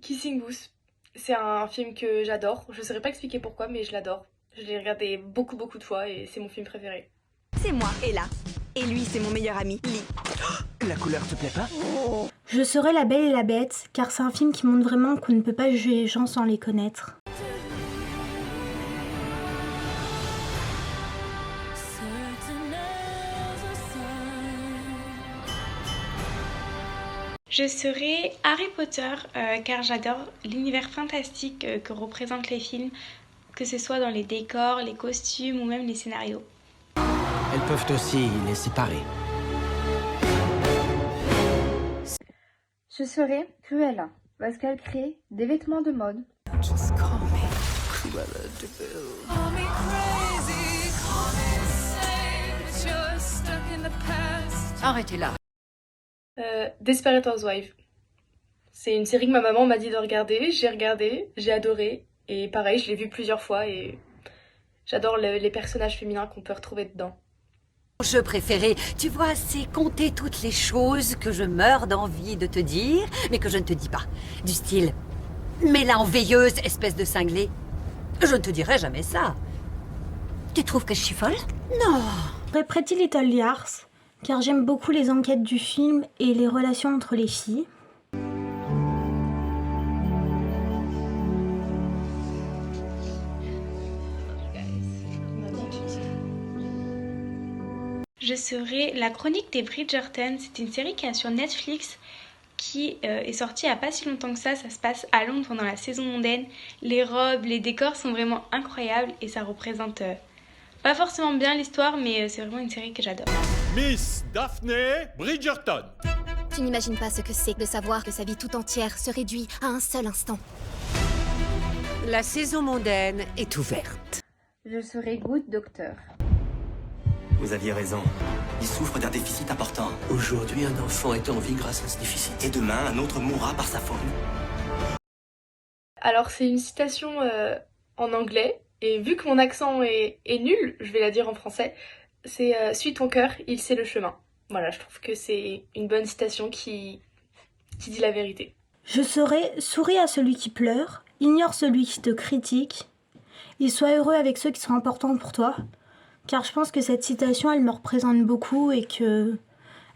Kissing Booth. C'est un film que j'adore. Je saurais pas expliquer pourquoi, mais je l'adore. Je l'ai regardé beaucoup beaucoup de fois et c'est mon film préféré. C'est moi, Ella. Et lui, c'est mon meilleur ami, Lee. La couleur te plaît pas? Je serai La Belle et la Bête, car c'est un film qui montre vraiment qu'on ne peut pas juger les gens sans les connaître. Je serai Harry Potter car j'adore l'univers fantastique que représentent les films, que ce soit dans les décors, les costumes ou même les scénarios. Elles peuvent aussi les séparer. Je serai Cruella, parce qu'elle crée des vêtements de mode. Arrêtez là. Desperate Housewives. C'est une série que ma maman m'a dit de regarder, j'ai adoré. Et pareil, je l'ai vu plusieurs fois et j'adore les personnages féminins qu'on peut retrouver dedans. Mon jeu préféré, tu vois, c'est compter toutes les choses que je meurs d'envie de te dire, mais que je ne te dis pas. Du style, mais là en veilleuse, espèce de cinglé. Je ne te dirai jamais ça. Tu trouves que je suis folle? Non. Pretty Little Liars, car j'aime beaucoup les enquêtes du film et les relations entre les filles. Je serai La Chronique des Bridgerton. C'est une série qui est sur Netflix qui est sortie il n'y a pas si longtemps que ça. Ça se passe à Londres pendant la saison mondaine. Les robes, les décors sont vraiment incroyables et ça représente pas forcément bien l'histoire, mais c'est vraiment une série que j'adore. Miss Daphne Bridgerton. Tu n'imagines pas ce que c'est de savoir que sa vie tout entière se réduit à un seul instant. La saison mondaine est ouverte. Je serai Good Doctor. Vous aviez raison. Il souffre d'un déficit important. Aujourd'hui, un enfant est en vie grâce à ce déficit. Et demain, un autre mourra par sa faute. Alors c'est une citation en anglais et vu que mon accent est nul, je vais la dire en français. C'est suis ton cœur, il sait le chemin. Voilà, je trouve que c'est une bonne citation qui dit la vérité. Je serai Souris à celui qui pleure, ignore celui qui te critique, et sois heureux avec ceux qui sont importants pour toi. Car je pense que cette citation, elle me représente beaucoup et que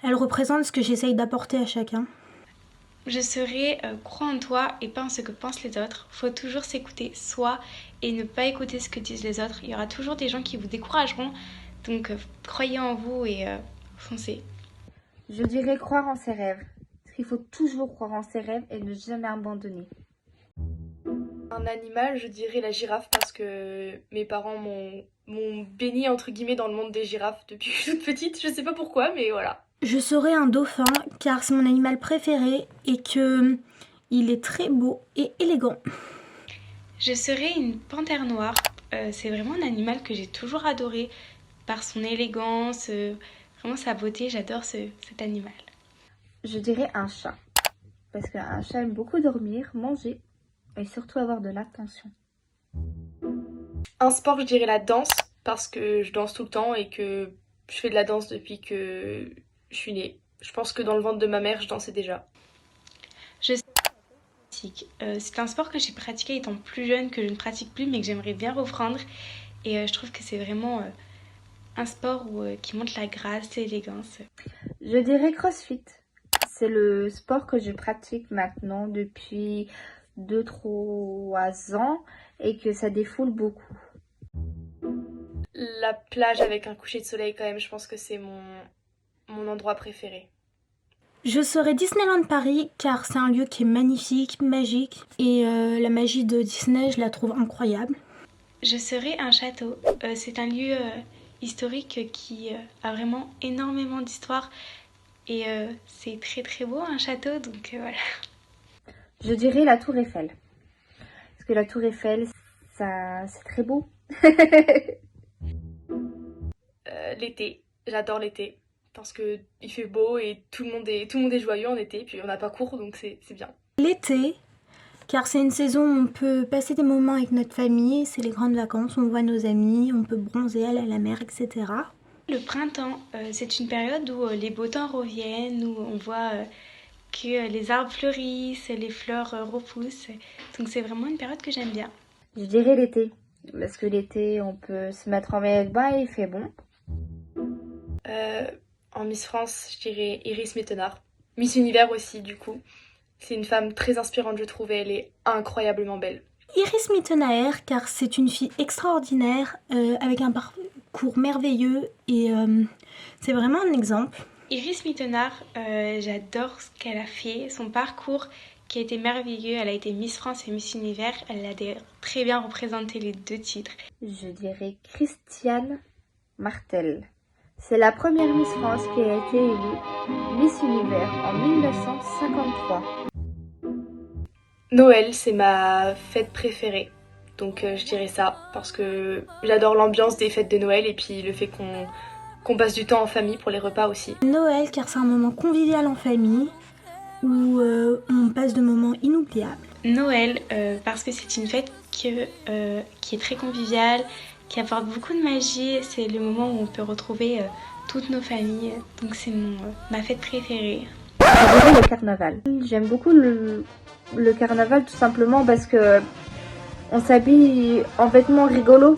elle représente ce que j'essaye d'apporter à chacun. Je serai crois en toi et pas en ce que pensent les autres. Faut toujours s'écouter soi et ne pas écouter ce que disent les autres. Il y aura toujours des gens qui vous décourageront. Donc croyez en vous et foncez. Je dirais croire en ses rêves. Parce qu'il faut toujours croire en ses rêves et ne jamais abandonner. Un animal, je dirais la girafe parce que mes parents m'ont béni entre guillemets dans le monde des girafes depuis que je suis toute petite. Je sais pas pourquoi, mais voilà. Je serai un dauphin car c'est mon animal préféré et que il est très beau et élégant. Je serai une panthère noire. C'est vraiment un animal que j'ai toujours adoré par son élégance, vraiment sa beauté. J'adore cet animal. Je dirais un chat. Parce qu'un chat aime beaucoup dormir, manger et surtout avoir de l'attention. Un sport, je dirais la danse parce que je danse tout le temps et que je fais de la danse depuis que je suis née. Je pense que dans le ventre de ma mère, je dansais déjà. Je sais c'est un sport que j'ai pratiqué étant plus jeune, que je ne pratique plus, mais que j'aimerais bien reprendre. Et je trouve que c'est vraiment un sport qui montre la grâce et l'élégance. Je dirais CrossFit. C'est le sport que je pratique maintenant depuis 2-3 ans et que ça défoule beaucoup. La plage avec un coucher de soleil quand même, je pense que c'est mon endroit préféré. Je serai Disneyland Paris car c'est un lieu qui est magnifique, magique et la magie de Disney, je la trouve incroyable. Je serai un château. C'est un lieu historique qui a vraiment énormément d'histoire et c'est très très beau un château, donc voilà. Je dirais la Tour Eiffel. Parce que la Tour Eiffel, ça, c'est très beau. L'été, j'adore l'été. Parce que il fait beau et tout le monde est joyeux en été, puis on n'a pas cours donc c'est bien. L'été, car c'est une saison où on peut passer des moments avec notre famille, c'est les grandes vacances, on voit nos amis, on peut bronzer, aller à la mer, etc. Le printemps, c'est une période où les beaux temps reviennent, où on voit que les arbres fleurissent, les fleurs repoussent. Donc c'est vraiment une période que j'aime bien. Je dirais l'été, parce que l'été, on peut se mettre en maillot de bain et il fait bon. En Miss France, je dirais Iris Mittenard. Miss Univers aussi, du coup. C'est une femme très inspirante, je trouve, et elle est incroyablement belle. Iris Mittenaer, car c'est une fille extraordinaire, avec un parcours merveilleux, et c'est vraiment un exemple. Iris Mittenard, j'adore ce qu'elle a fait, son parcours qui a été merveilleux. Elle a été Miss France et Miss Univers, elle a très bien représenté les 2 titres. Je dirais Christiane Martel. C'est la première Miss France qui a été élue Miss Univers en 1953. Noël, c'est ma fête préférée. Donc je dirais ça, parce que j'adore l'ambiance des fêtes de Noël et puis le fait qu'on passe du temps en famille pour les repas aussi. Noël, car c'est un moment convivial en famille, où on passe de moments inoubliables. Noël, parce que c'est une fête qui est très conviviale, qui apporte beaucoup de magie. C'est le moment où on peut retrouver toutes nos familles. Donc c'est ma fête préférée. Je dirais le carnaval. J'aime beaucoup le carnaval tout simplement parce que on s'habille en vêtements rigolos.